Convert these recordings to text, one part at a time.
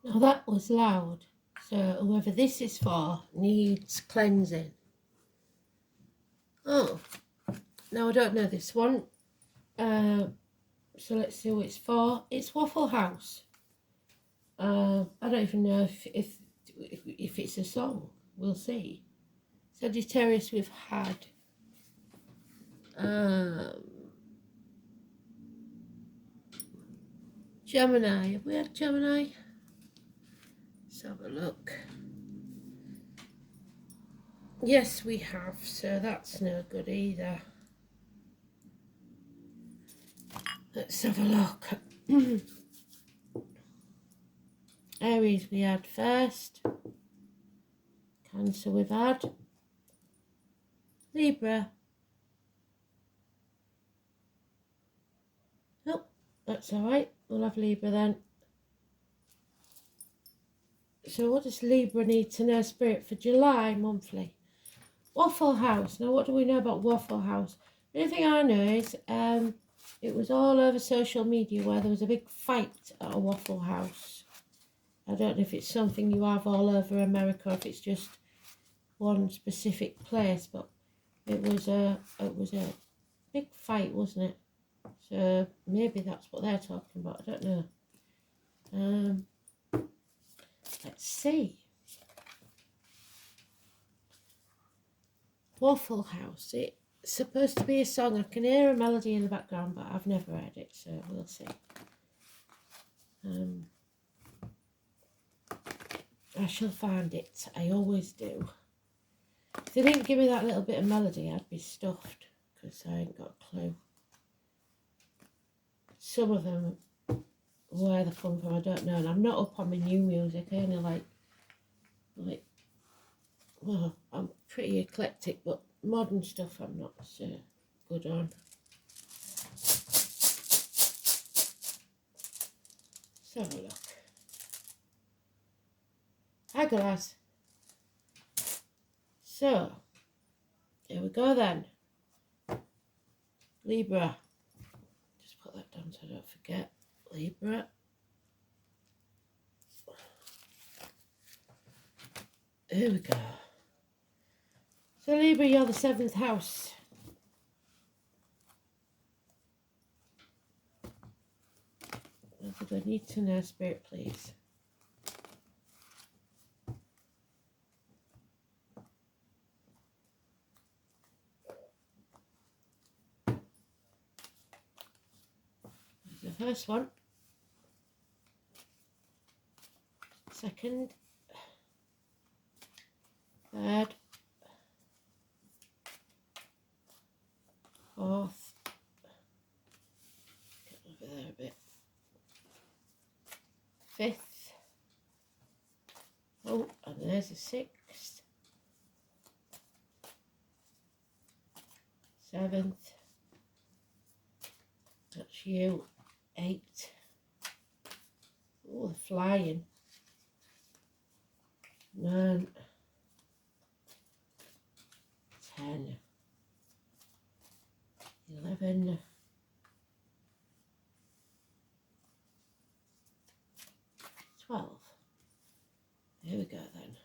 Now that was loud, so whoever this is for needs cleansing. Oh, no, I don't know this one. So let's see what it's for. It's Waffle House. I don't even know if it's a song. We'll see. Sagittarius we've had. Gemini. Have we had Gemini? Let's have a look. Yes, we have, so that's no good either. Let's have a look. Aries we had first. Cancer we've had. Libra. Oh, that's alright. We'll have Libra then. So what does Libra need to know, Spirit, for July monthly? Waffle House. Now what do we know about Waffle House? The only thing I know is it was all over social media where there was a big fight at a Waffle House. I don't know if it's something you have all over America or if it's just one specific place, but it was a big fight, wasn't it? So maybe that's what they're talking about. I don't know. Let's see. Waffle House. It's supposed to be a song. I can hear a melody in the background, but I've never heard it, so we'll see. I shall find it. I always do. If they didn't give me that little bit of melody, I'd be stuffed, because I ain't got a clue. Some of them, where they come from, I don't know, and I'm not up on my new music. I only like, well, I'm pretty eclectic, but modern stuff I'm not so good on. Let's have a look. Hi guys. So, here we go then. Libra. Just put that down so I don't forget. Libra. Here we go. So Libra, you're the 7th house. What do I need to know, Spirit, please? The first one. Second. Third. Fourth. Get over there a bit. Fifth. Oh, and there's a 6th. 7th. That's you. 8. Oh, they're flying. 9. 10. 11. 12. There we go then.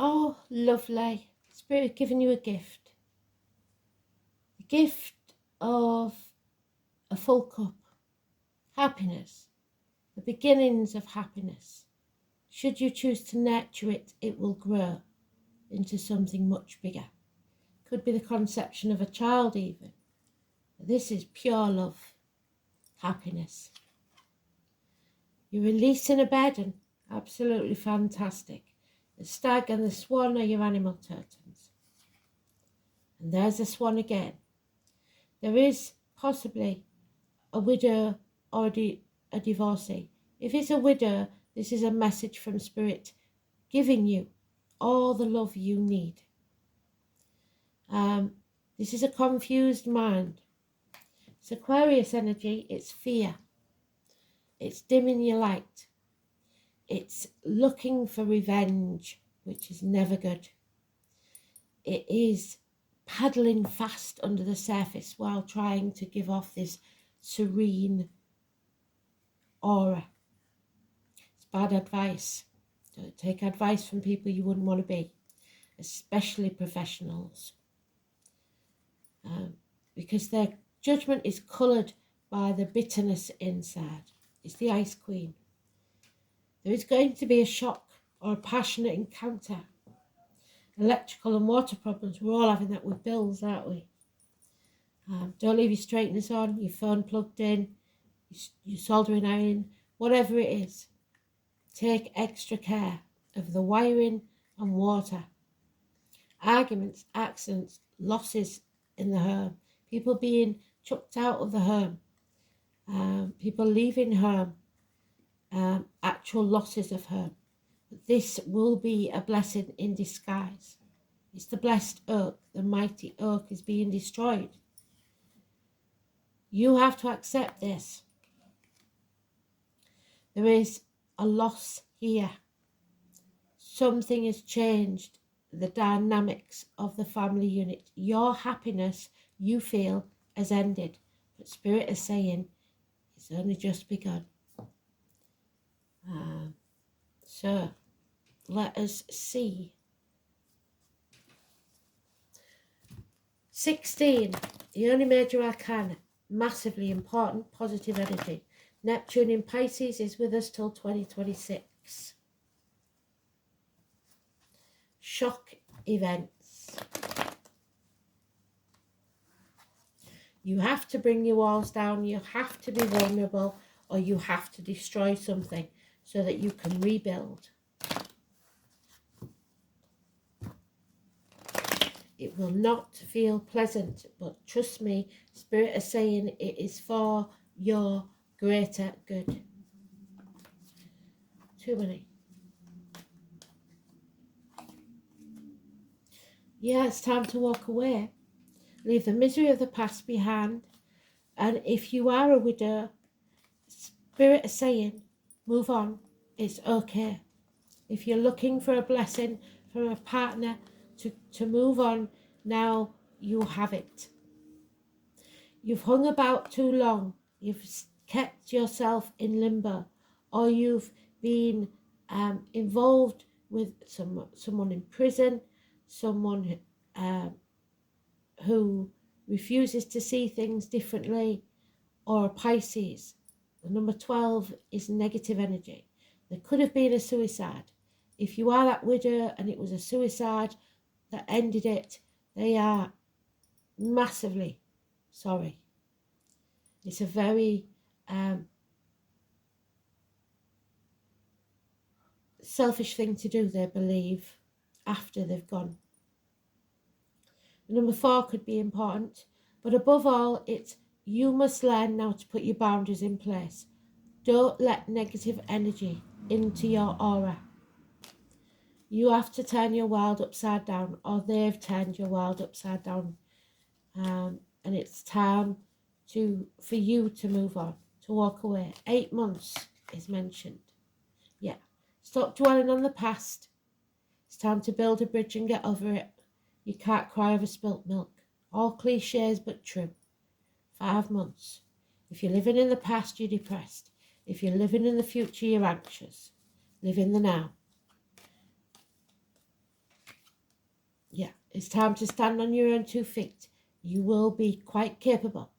Oh, lovely. Spirit giving you a gift. gift of a full cup, happiness, the beginnings of happiness. Should you choose to nurture it, it will grow into something much bigger. Could be the conception of a child even. This is pure love, happiness. You're releasing a burden, absolutely fantastic. The stag and the swan are your animal totems. And there's the swan again. There is possibly a widow or a divorcee. If it's a widow, this is a message from Spirit giving you all the love you need. This is a confused mind. It's Aquarius energy, it's fear. It's dimming your light. It's looking for revenge, which is never good. It is paddling fast under the surface while trying to give off this serene aura. It's bad advice. Don't take advice from people you wouldn't want to be, especially professionals. Because their judgment is coloured by the bitterness inside. It's the Ice Queen. There is going to be a shock or a passionate encounter. Electrical and water problems, we're all having that with bills, aren't we? Don't leave your straighteners on, your phone plugged in, your soldering iron, whatever it is. Take extra care of the wiring and water. Arguments, accidents, losses in the home, people being chucked out of the home, people leaving home, actual losses of home. This will be a blessing in disguise. It's the blessed oak, the mighty oak is being destroyed. You have to accept this. There is a loss here. Something has changed the dynamics of the family unit. Your happiness, you feel, has ended. But Spirit is saying it's only just begun. So let us see. 16, the only major arcana, massively important, positive energy. Neptune in Pisces is with us till 2026. Shock events. You have to bring your walls down, you have to be vulnerable, or you have to destroy something so that you can rebuild. It will not feel pleasant, but trust me, Spirit is saying it is for your greater good. Too many. Yeah, it's time to walk away. Leave the misery of the past behind. And if you are a widow, Spirit is saying, move on. It's okay. If you're looking for a blessing from a partner to move on, now you have it. You've hung about too long. You've kept yourself in limbo, or you've been involved with someone in prison, someone who refuses to see things differently, or a Pisces. The number 12 is negative energy. There could have been a suicide. If you are that widow and it was a suicide that ended it, they are massively sorry. It's a very selfish thing to do, they believe, after they've gone. Number 4 could be important, but above all, it's you must learn now to put your boundaries in place. Don't let negative energy into your aura. You have to turn your world upside down, or they've turned your world upside down. And it's time for you to move on, to walk away. 8 months is mentioned. Yeah. Stop dwelling on the past. It's time to build a bridge and get over it. You can't cry over spilt milk. All cliches but true. 5 months. If you're living in the past, you're depressed. If you're living in the future, you're anxious. Live in the now. Yeah, it's time to stand on your own 2 feet. You will be quite capable,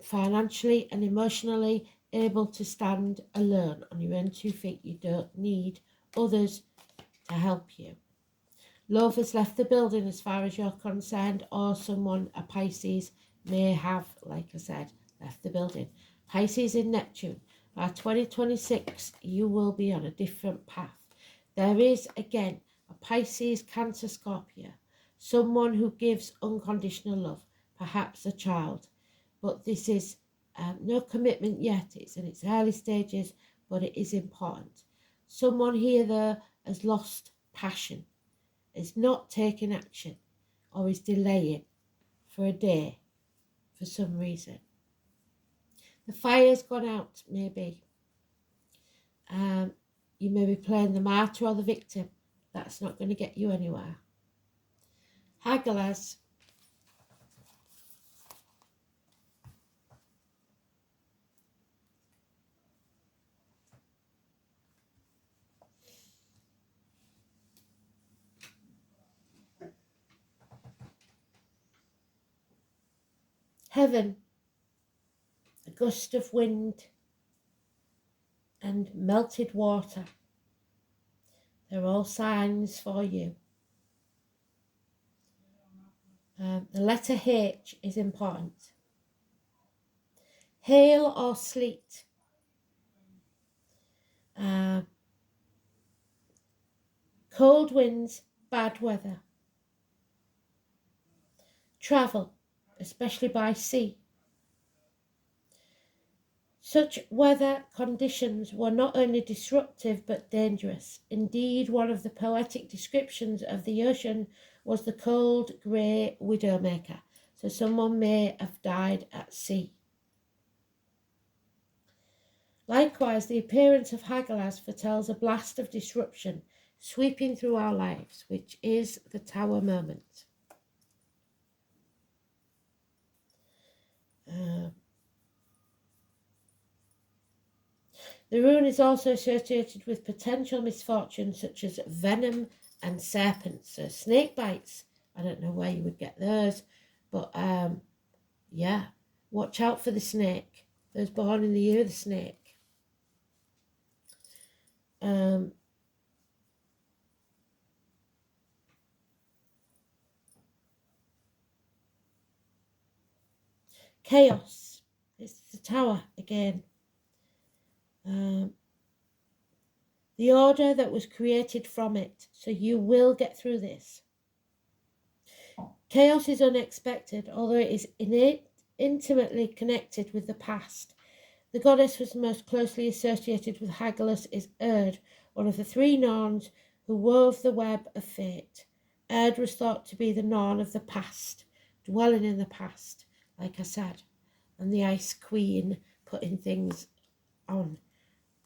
financially and emotionally able to stand alone on your own 2 feet. You don't need others to help you. Love has left the building as far as you're concerned, or someone, a Pisces, may have, like I said, left the building. Pisces in Neptune. By 2026, you will be on a different path. There is, again, a Pisces, Cancer, Scorpio. Someone who gives unconditional love, perhaps a child. But this is no commitment yet. It's in its early stages, but it is important. Someone here, though, has lost passion, is not taking action, or is delaying for a day for some reason. The fire's gone out, maybe. You may be playing the martyr or the victim. That's not going to get you anywhere. Hagglers. Heaven. A gust of wind and melted water. They're all signs for you. The letter H is important. Hail or sleet. Cold winds, bad weather. Travel, especially by sea. Such weather conditions were not only disruptive but dangerous. Indeed, one of the poetic descriptions of the ocean was the cold, grey widowmaker. So someone may have died at sea. Likewise, the appearance of Hagglers foretells a blast of disruption sweeping through our lives, which is the Tower moment. The rune is also associated with potential misfortune such as venom and serpents. So snake bites, I don't know where you would get those, but yeah, watch out for the snake. Those born in the year of the snake. Chaos. It's the Tower again. The order that was created from it. So you will get through this. Chaos is unexpected, although it is intimately connected with the past. The goddess was most closely associated with Hagglers is Erd, one of the three Norns who wove the web of fate. Erd was thought to be the Norn of the past, dwelling in the past, like I said, and the Ice Queen putting things on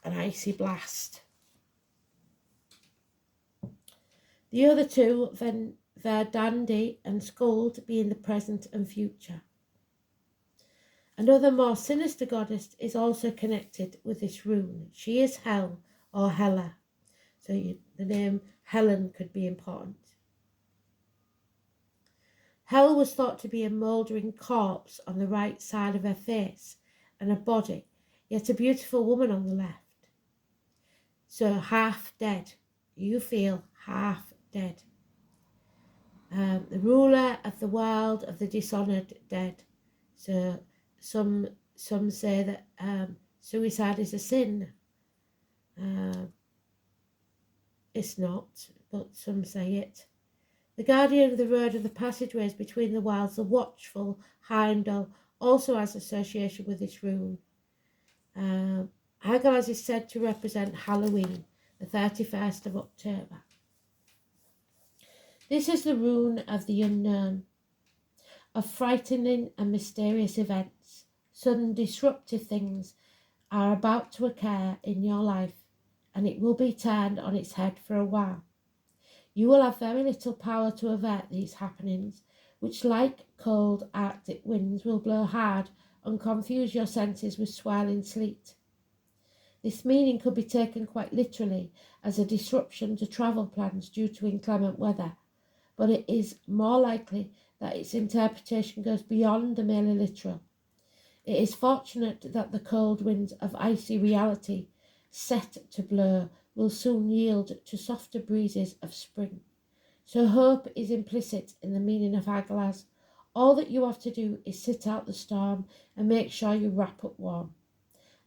an icy blast. The other two, Verdandi and Skuld, being the present and future. Another more sinister goddess is also connected with this rune. She is Hel or Hela. So the name Helen could be important. Hel was thought to be a mouldering corpse on the right side of her face and a body, yet a beautiful woman on the left. So half dead. You feel half dead. The ruler of the world of the dishonoured dead. So some say that suicide is a sin. It's not, but some say it. The guardian of the road of the passageways between the wilds, the watchful Heimdall, also has association with this rune. Hagglers is said to represent Halloween, the 31st of October. This is the rune of the unknown, of frightening and mysterious events. Sudden disruptive things are about to occur in your life, and it will be turned on its head for a while. You will have very little power to avert these happenings, which, like cold Arctic winds, will blow hard and confuse your senses with swirling sleet. This meaning could be taken quite literally as a disruption to travel plans due to inclement weather, but it is more likely that its interpretation goes beyond the merely literal. It is fortunate that the cold winds of icy reality, set to blow, will soon yield to softer breezes of spring. So hope is implicit in the meaning of Hagalaz. All that you have to do is sit out the storm and make sure you wrap up warm.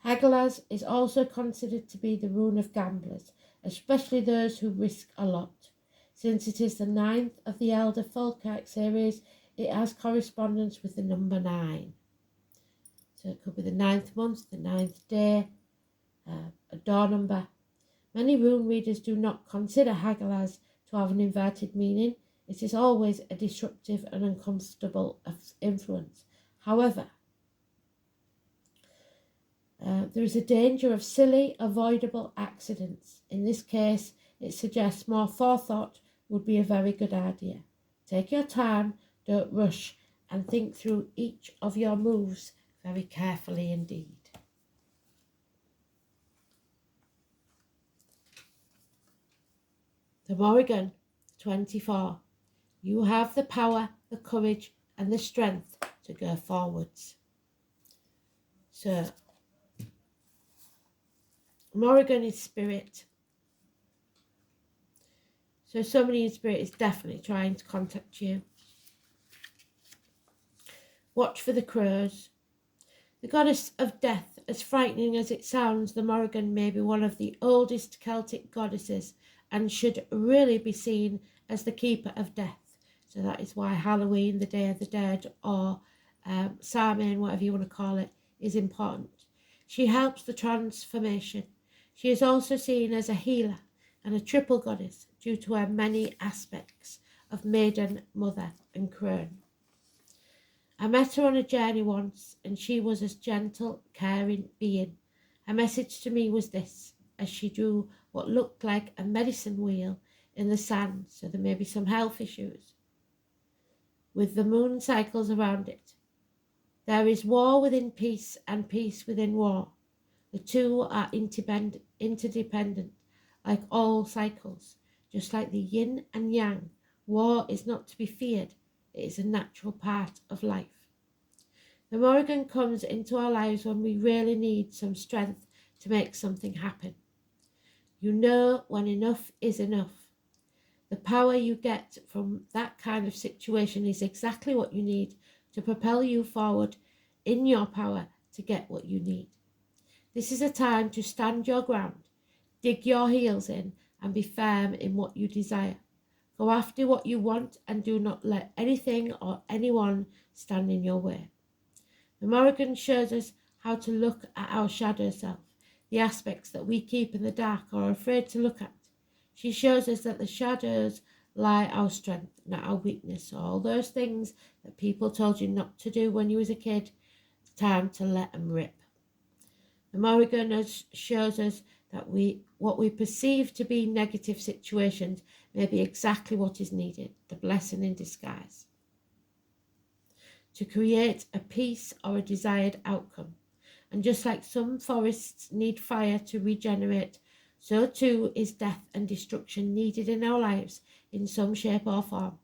Hagalaz is also considered to be the rune of gamblers, especially those who risk a lot. Since it is the 9th of the Elder Falkirk series, it has correspondence with the number 9. So it could be the 9th month, the 9th day, a door number. Many rune readers do not consider Hagalaz to have an inverted meaning. It is always a disruptive and uncomfortable influence. However, there is a danger of silly, avoidable accidents. In this case, it suggests more forethought would be a very good idea. Take your time, don't rush, and think through each of your moves very carefully indeed. The Morrigan, 24. You have the power, the courage, and the strength to go forwards. So, Morrigan is spirit. So somebody in spirit is definitely trying to contact you. Watch for the crows. The goddess of death, as frightening as it sounds, the Morrigan may be one of the oldest Celtic goddesses and should really be seen as the keeper of death. So that is why Halloween, the Day of the Dead, or Samhain, whatever you want to call it, is important. She helps the transformation. She is also seen as a healer and a triple goddess due to her many aspects of maiden, mother and crone. I met her on a journey once, and she was a gentle, caring being. Her message to me was this, as she drew what looked like a medicine wheel in the sand, so there may be some health issues, with the moon cycles around it. There is war within peace and peace within war. The two are interdependent, like all cycles. Just like the yin and yang, war is not to be feared. It is a natural part of life. The Morrigan comes into our lives when we really need some strength to make something happen. You know when enough is enough. The power you get from that kind of situation is exactly what you need to propel you forward in your power to get what you need. This is a time to stand your ground, dig your heels in, and be firm in what you desire. Go after what you want and do not let anything or anyone stand in your way. The Morrigan shows us how to look at our shadow self, the aspects that we keep in the dark or are afraid to look at. She shows us that the shadows lie our strength, not our weakness. All those things that people told you not to do when you was a kid, it's time to let them rip. The Morrigan shows us that what we perceive to be negative situations may be exactly what is needed, the blessing in disguise, to create a peace or a desired outcome. And just like some forests need fire to regenerate, so too is death and destruction needed in our lives in some shape or form.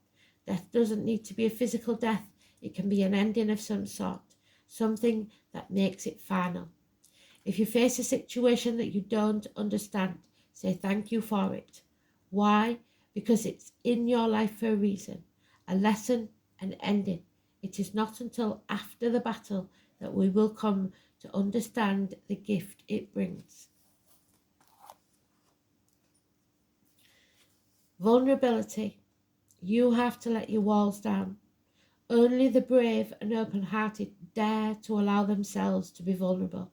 Death doesn't need to be a physical death. It can be an ending of some sort, something that makes it final. If you face a situation that you don't understand, say thank you for it. Why? Because it's in your life for a reason, a lesson, an ending. It is not until after the battle that we will come to understand the gift it brings. Vulnerability. You have to let your walls down. Only the brave and open-hearted dare to allow themselves to be vulnerable,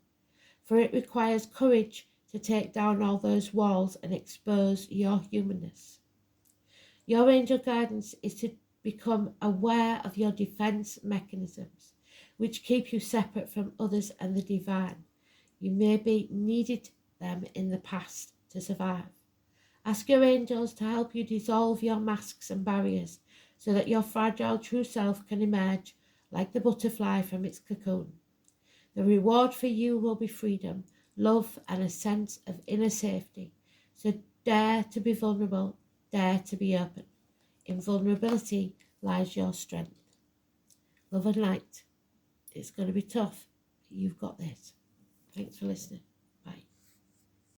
for it requires courage to take down all those walls and expose your humanness. Your angel guidance is to become aware of your defense mechanisms, which keep you separate from others and the divine. You maybe needed them in the past to survive. Ask your angels to help you dissolve your masks and barriers so that your fragile true self can emerge like the butterfly from its cocoon. The reward for you will be freedom, love, and a sense of inner safety. So dare to be vulnerable, dare to be open. In vulnerability lies your strength. Love and light. It's going to be tough. You've got this. Thanks for listening.